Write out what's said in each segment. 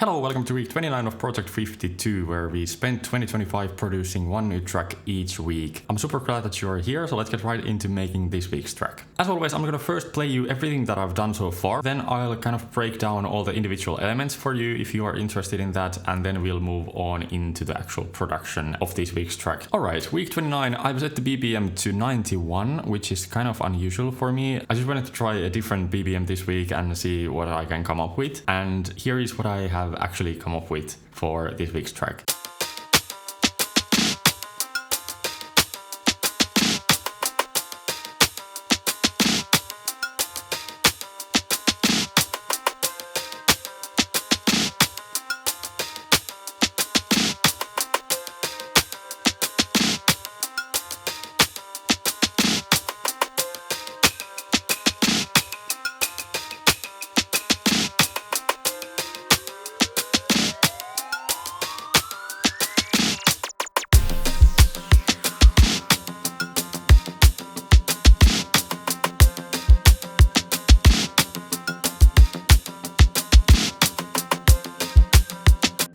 Hello, welcome to week 29 of Project 52, where we spent 2025 producing one new track each week. I'm super glad that you're here, so let's get right into making this week's track. As always, I'm gonna first play you everything that I've done so far, then I'll kind of break down all the individual elements for you if you are interested in that, and then we'll move on into the actual production of this week's track. Alright, week 29, I've set the BPM to 91, which is kind of unusual for me. I just wanted to try a different BPM this week and see what I can come up with, and here is what I have actually come up with for this week's track.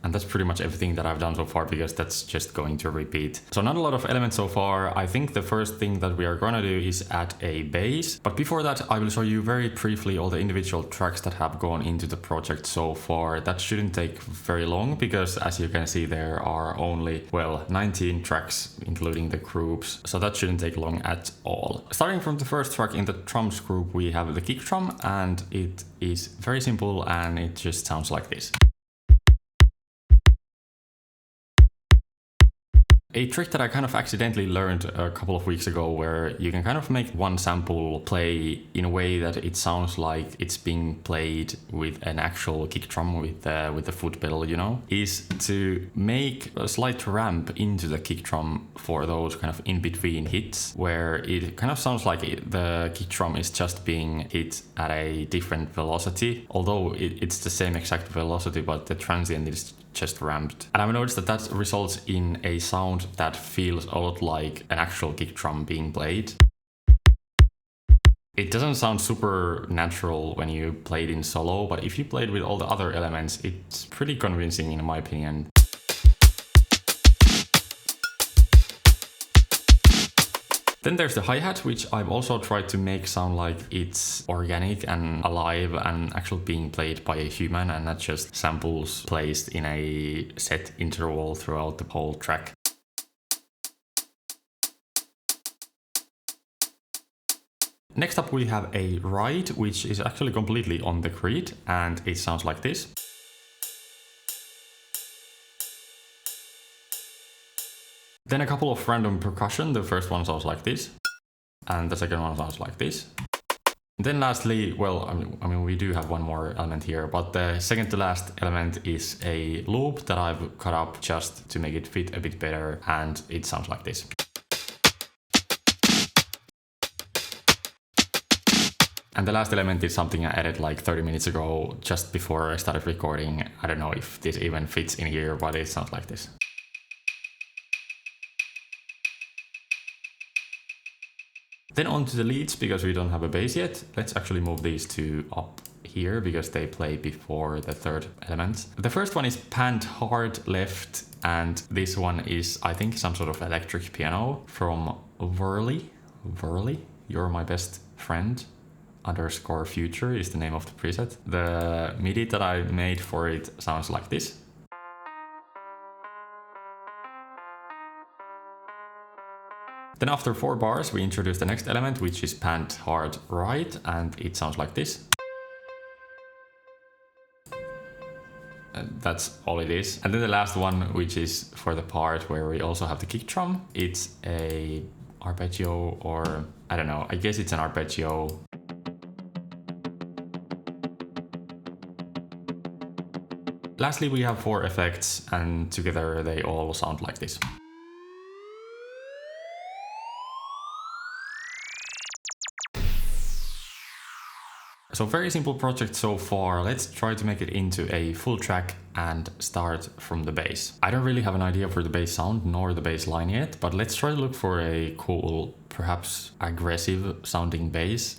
That's pretty much everything that I've done so far, because that's just going to repeat. So not a lot of elements so far. I think the first thing that we are gonna do is add a bass. But before that, I will show you very briefly all the individual tracks that have gone into the project so far. That shouldn't take very long, because as you can see, there are only, 19 tracks, including the groups. So that shouldn't take long at all. Starting from the first track in the drums group, we have the kick drum, and it is very simple and it just sounds like this. A trick that I kind of accidentally learned a couple of weeks ago, where you can kind of make one sample play in a way that it sounds like it's being played with an actual kick drum with the foot pedal, you know, is to make a slight ramp into the kick drum for those kind of in-between hits, where it kind of sounds like the kick drum is just being hit at a different velocity, although it's the same exact velocity, but the transient is just ramped. And I've noticed that that results in a sound that feels a lot like an actual kick drum being played. It doesn't sound super natural when you play it in solo, but if you play it with all the other elements, it's pretty convincing in my opinion. Then there's the hi-hat, which I've also tried to make sound like it's organic and alive and actually being played by a human, and not just samples placed in a set interval throughout the whole track. Next up we have a ride, which is actually completely on the grid, and it sounds like this. Then a couple of random percussion. The first one sounds like this, and the second one sounds like this. Then lastly, we do have one more element here, but the second to last element is a loop that I've cut up just to make it fit a bit better, and it sounds like this. And the last element is something I added like 30 minutes ago, just before I started recording. I don't know if this even fits in here, but it sounds like this. Then on to the leads, because we don't have a bass yet. Let's actually move these two up here, because they play before the third element. The first one is panned hard left, and this one is, I think, some sort of electric piano from Whirly. You're my best friend _ future is the name of the preset. The MIDI that I made for it sounds like this. Then after 4 bars, we introduce the next element, which is panned hard right, and it sounds like this. And that's all it is. And then the last one, which is for the part where we also have the kick drum. It's a arpeggio, or I don't know, I guess it's an arpeggio. Lastly, we have 4 effects, and together they all sound like this. So very simple project so far. Let's try to make it into a full track and start from the bass. I don't really have an idea for the bass sound nor the bass line yet, but let's try to look for a cool, perhaps aggressive sounding bass.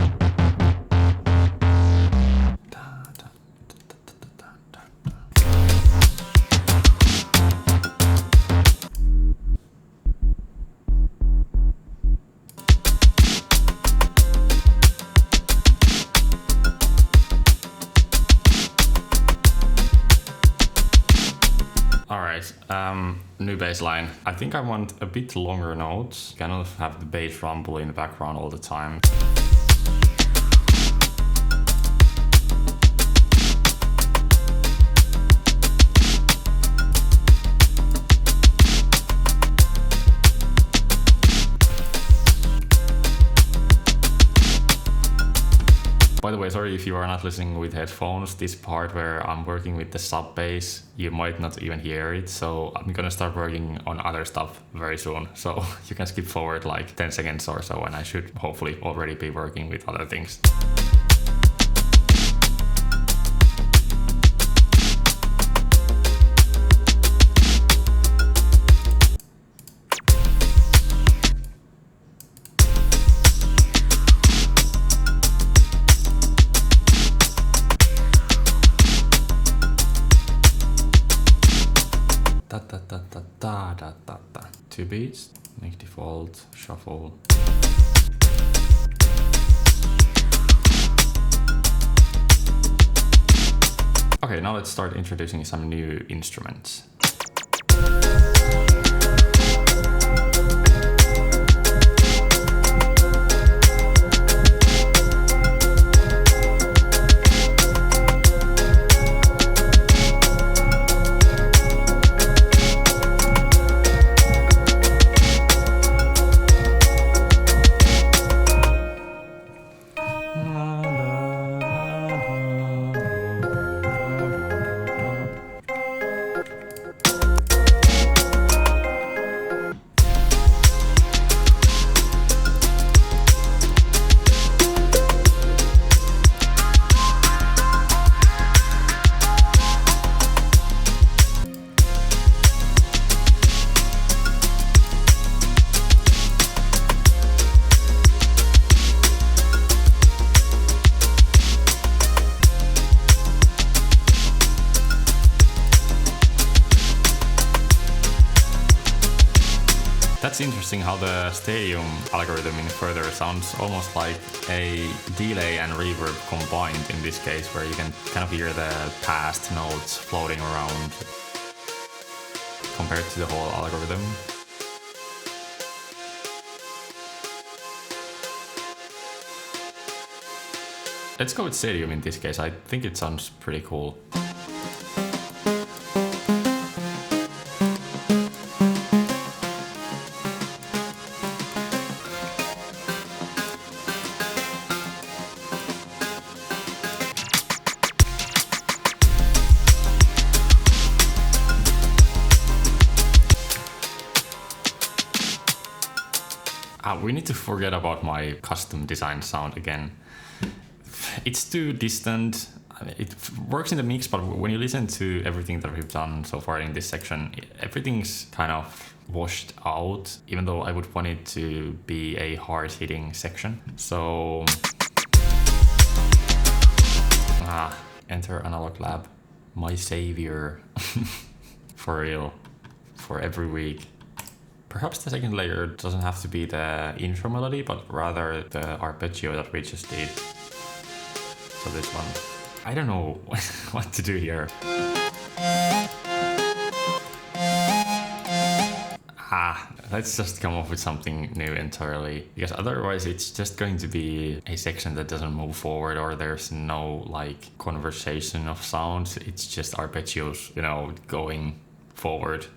Alright, new bass line. I think I want a bit longer notes. Cannot have the bass rumble in the background all the time. By the way, sorry if you are not listening with headphones. This part where I'm working with the sub bass, you might not even hear it. So I'm gonna start working on other stuff very soon. So you can skip forward like 10 seconds or so, and I should hopefully already be working with other things. Two beats, make default, shuffle. Okay, now let's start introducing some new instruments. That's interesting how the stadium algorithm in Further sounds almost like a delay and reverb combined in this case, where you can kind of hear the past notes floating around compared to the whole algorithm. Let's go with stadium in this case. I think it sounds pretty cool. We need to forget about my custom design sound again. It's too distant. It works in the mix, but when you listen to everything that we've done so far in this section, everything's kind of washed out, even though I would want it to be a hard-hitting section. So, enter Analog Lab, my savior, for real, for every week. Perhaps the second layer doesn't have to be the intro melody, but rather the arpeggio that we just did. So this one. I don't know what to do here. Let's just come up with something new entirely, because otherwise it's just going to be a section that doesn't move forward, or there's no like conversation of sounds. It's just arpeggios, you know, going forward.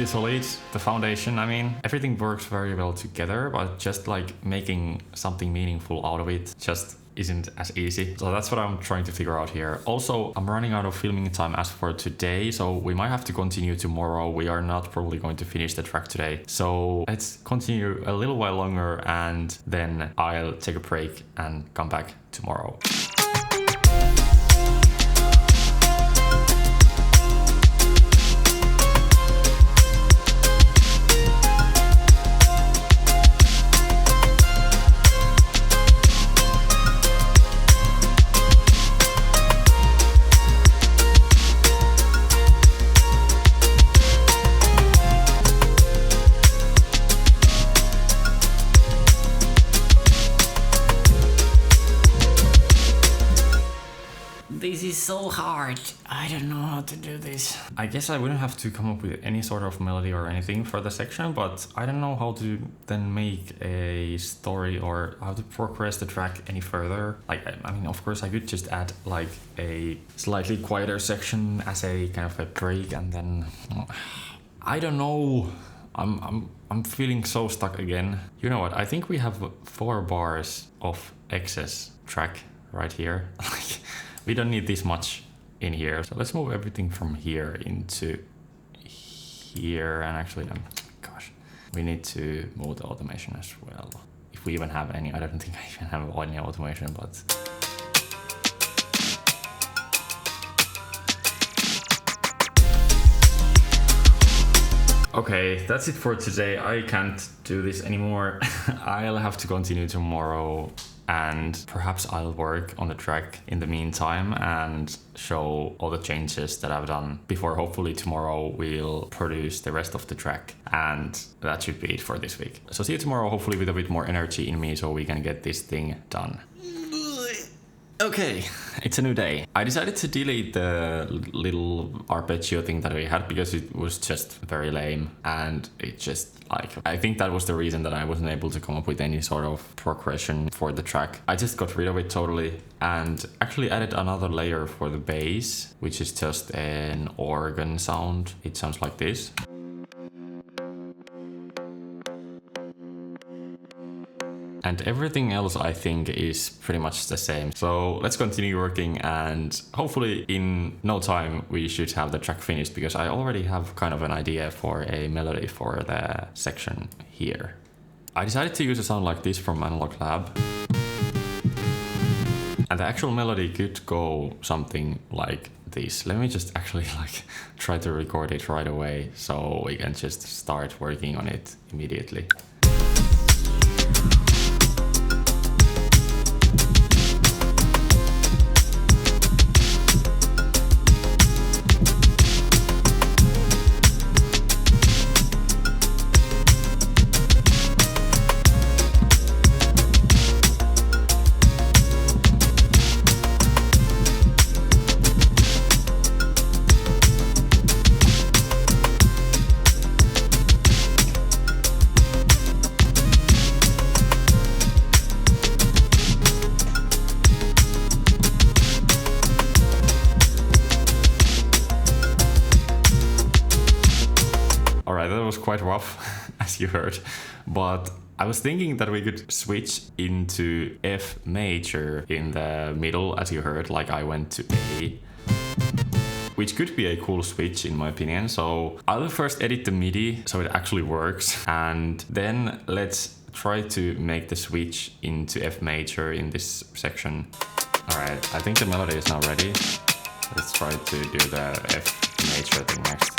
Solid, the foundation, I mean, everything works very well together, but just like making something meaningful out of it just isn't as easy. So that's what I'm trying to figure out here. Also, I'm running out of filming time as for today, so we might have to continue tomorrow. We are not probably going to finish the track today. So let's continue a little while longer, and then I'll take a break and come back tomorrow. This is so hard. I don't know how to do this. I guess I wouldn't have to come up with any sort of melody or anything for the section, but I don't know how to then make a story or how to progress the track any further. Like, I mean, of course I could just add like a slightly quieter section as a kind of a break, and then I don't know. I'm feeling so stuck again. You know what? I think we have 4 bars of excess track right here. Like, we don't need this much in here. So let's move everything from here into here. And actually, gosh, we need to move the automation as well. If we even have any, I don't think I even have any automation, but. Okay, that's it for today. I can't do this anymore. I'll have to continue tomorrow, and perhaps I'll work on the track in the meantime and show all the changes that I've done before. Hopefully tomorrow we'll produce the rest of the track, and that should be it for this week. So see you tomorrow, hopefully with a bit more energy in me so we can get this thing done. Okay, it's a new day. I decided to delete the little arpeggio thing that we had because it was just very lame, and it just I think that was the reason that I wasn't able to come up with any sort of progression for the track. I just got rid of it totally and actually added another layer for the bass, which is just an organ sound. It sounds like this. And everything else I think is pretty much the same. So let's continue working, and hopefully in no time we should have the track finished, because I already have kind of an idea for a melody for the section here. I decided to use a sound like this from Analog Lab. And the actual melody could go something like this. Let me just actually try to record it right away so we can just start working on it immediately. Quite rough, as you heard, but I was thinking that we could switch into F major in the middle, as you heard, like I went to A, which could be a cool switch in my opinion. So I'll first edit the MIDI so it actually works, and then let's try to make the switch into F major in this section. Alright, I think the melody is now ready. Let's try to do the F major thing next.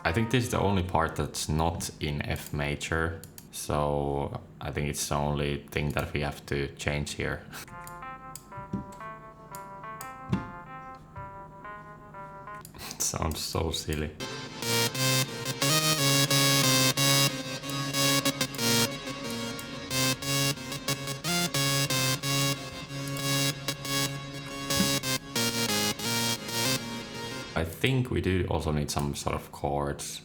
I think this is the only part that's not in F major, so I think it's the only thing that we have to change here. It sounds so silly. I think we do also need some sort of chords.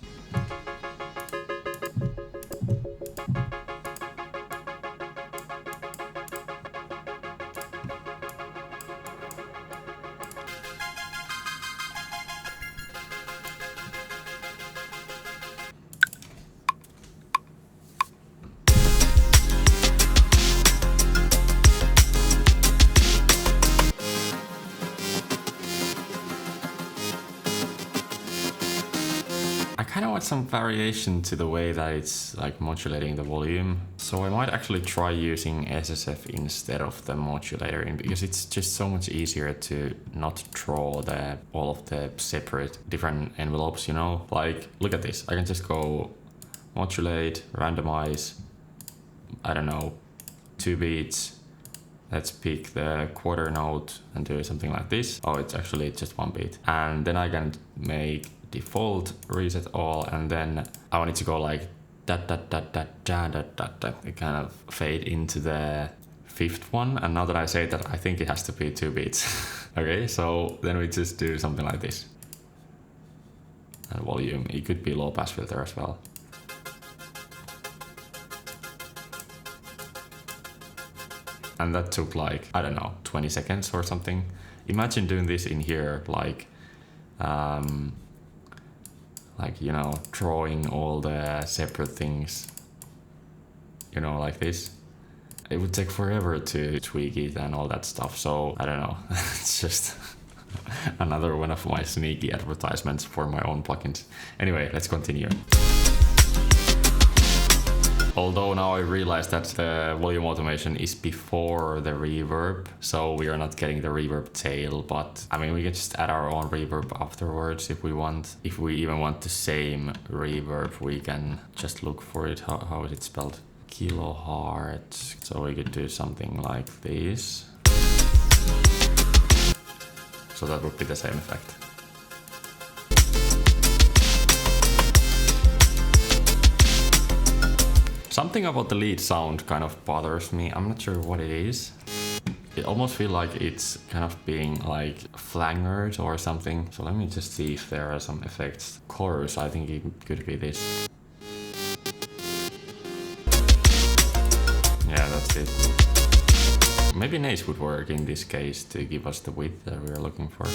I kind of want some variation to the way that it's like modulating the volume. So I might actually try using SSF instead of the modulator, because it's just so much easier to not draw all of the separate different envelopes, you know? Like, look at this. I can just go modulate, randomize, I don't know, 2 beats, Let's pick the quarter note and do something like this. Oh, it's actually just one beat. And then I can make default reset all, and then I want it to go like that. It kind of fade into the fifth one. And now that I say that, I think it has to be 2 beats. Okay, so then we just do something like this. And volume, it could be low pass filter as well. And that took like, I don't know, 20 seconds or something. Imagine doing this in here, like, you know, drawing all the separate things, you know, like this. It would take forever to tweak it and all that stuff. So I don't know, it's just another one of my sneaky advertisements for my own plugins. Anyway, let's continue. Although now I realize that the volume automation is before the reverb, so we are not getting the reverb tail, but I mean, we can just add our own reverb afterwards if we want. If we even want the same reverb, we can just look for it. How is it spelled? Kilohertz. So we could do something like this. So that would be the same effect. Something about the lead sound kind of bothers me. I'm not sure what it is. It almost feels like it's kind of being like flangered or something. So let me just see if there are some effects. Chorus, I think it could be this. Yeah, that's it. Maybe Nace would work in this case to give us the width that we are looking for.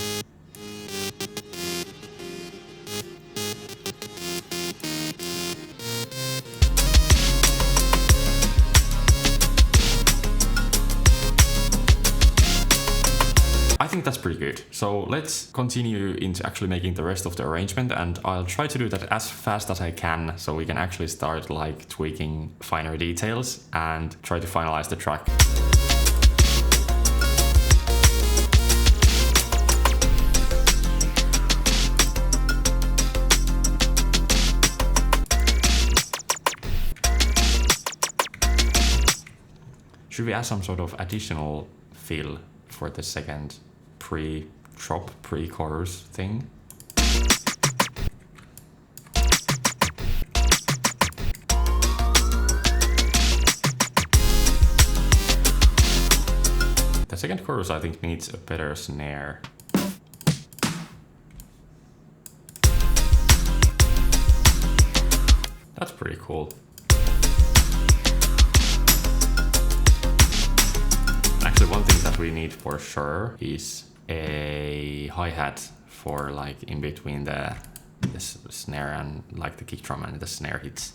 I think that's pretty good. So let's continue into actually making the rest of the arrangement, and I'll try to do that as fast as I can so we can actually start like tweaking finer details and try to finalize the track. Should we add some sort of additional fill for the second pre-drop, pre-chorus thing? The second chorus, I think, needs a better snare. That's pretty cool. Actually, one thing that we need for sure is a hi-hat for like in between the snare and like the kick drum and the snare hits.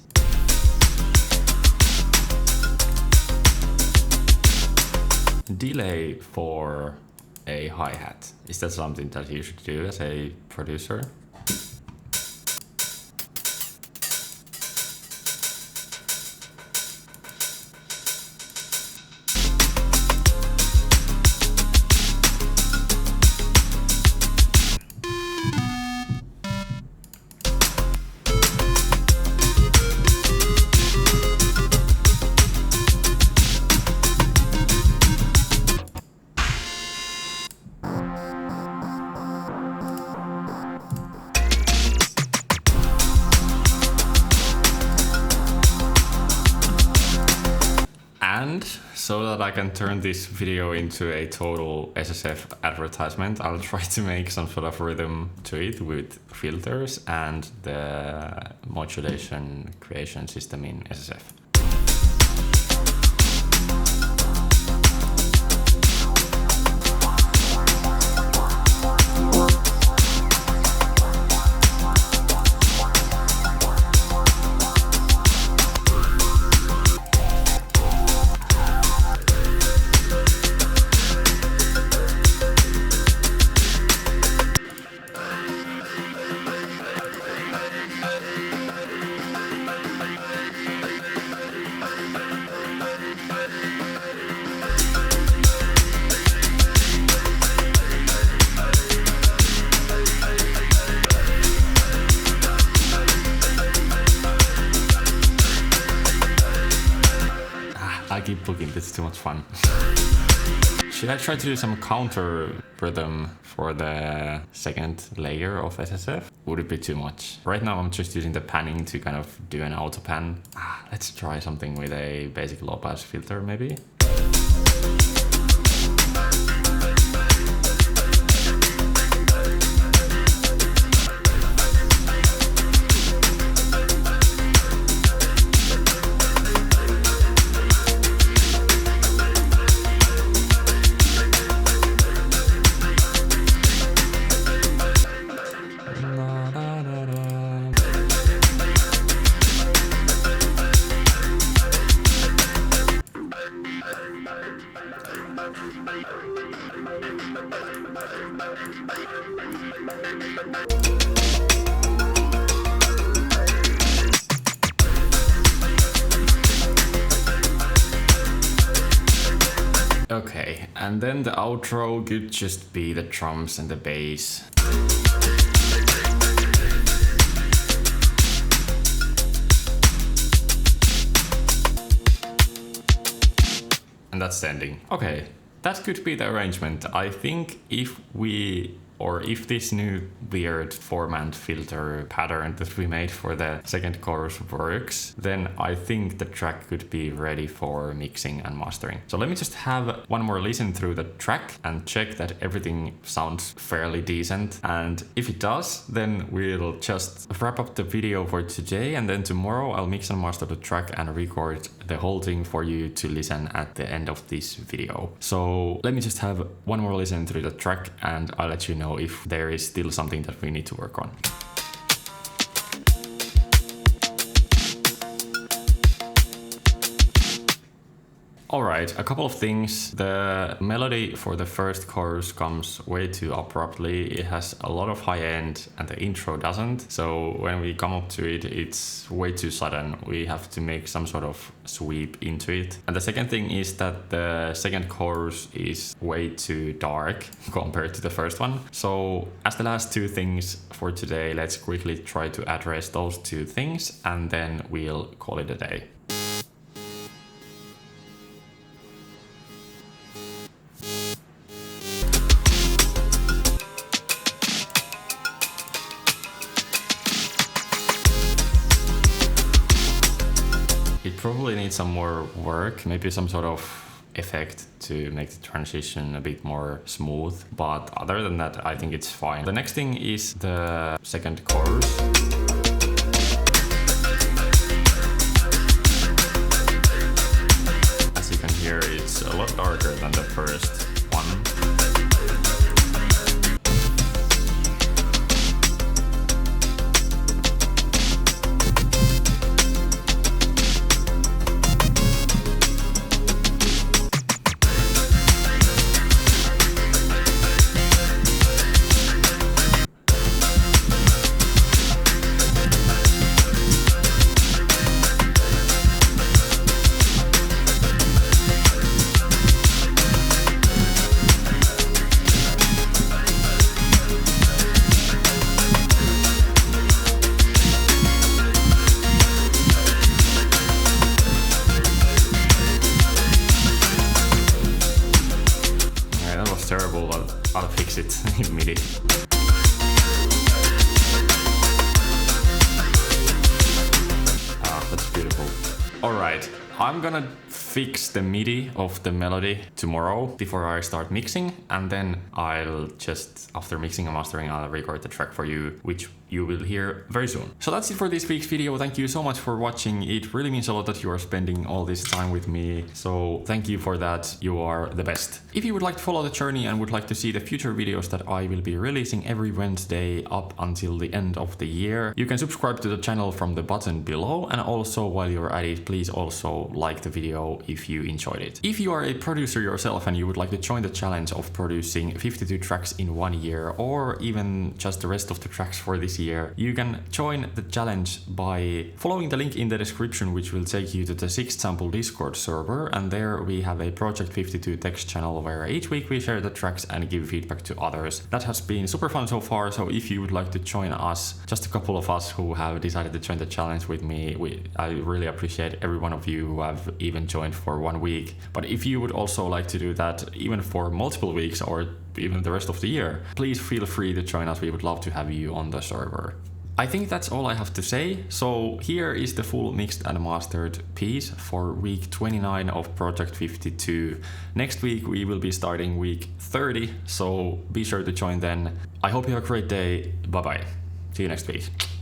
Delay for a hi-hat. Is that something that you should do as a producer? And so that I can turn this video into a total SSF advertisement, I'll try to make some sort of rhythm to it with filters and the modulation creation system in SSF. I keep looking, this is too much fun. Should I try to do some counter rhythm for the second layer of SSF? Would it be too much? Right now I'm just using the panning to kind of do an auto pan. Let's try something with a basic low pass filter maybe. Okay, and then the outro could just be the drums and the bass. And that's the ending. Okay, that could be the arrangement. I think if this new weird four-man filter pattern that we made for the second chorus works, then I think the track could be ready for mixing and mastering. So let me just have one more listen through the track and check that everything sounds fairly decent. And if it does, then we'll just wrap up the video for today, and then tomorrow I'll mix and master the track and record the whole thing for you to listen at the end of this video. So let me just have one more listen through the track and I'll let you know if there is still something that we need to work on. Alright, a couple of things. The melody for the first chorus comes way too abruptly. It has a lot of high end and the intro doesn't. So when we come up to it, it's way too sudden. We have to make some sort of sweep into it. And the second thing is that the second chorus is way too dark compared to the first one. So as the last two things for today, let's quickly try to address those two things and then we'll call it a day. Probably need some more work, maybe some sort of effect to make the transition a bit more smooth, but other than that I think it's fine. The next thing is the second chorus. As you can hear, it's a lot darker than the first one. Terrible, I'll fix it in MIDI. That's beautiful. Alright, I'm gonna fix the MIDI of the melody tomorrow before I start mixing, and then I'll just, after mixing and mastering, I'll record the track for you, which you will hear very soon. So that's it for this week's video. Thank you so much for watching. It really means a lot that you are spending all this time with me. So thank you for that. You are the best. If you would like to follow the journey and would like to see the future videos that I will be releasing every Wednesday up until the end of the year, you can subscribe to the channel from the button below. And also while you're at it, please also like the video if you enjoyed it. If you are a producer yourself and you would like to join the challenge of producing 52 tracks in 1 year, or even just the rest of the tracks for this year, you can join the challenge by following the link in the description, which will take you to the 6th Sample Discord server, and there we have a Project 52 text channel where each week we share the tracks and give feedback to others. That has been super fun so far, so if you would like to join us, just a couple of us who have decided to join the challenge with me, I really appreciate every one of you who have even joined for 1 week. But if you would also like to do that even for multiple weeks or even the rest of the year, please feel free to join us. We would love to have you on the server. I think that's all I have to say. So here is the full mixed and mastered piece for week 29 of Project 52. Next week we will be starting week 30, so be sure to join then. I hope you have a great day. Bye bye. See you next week.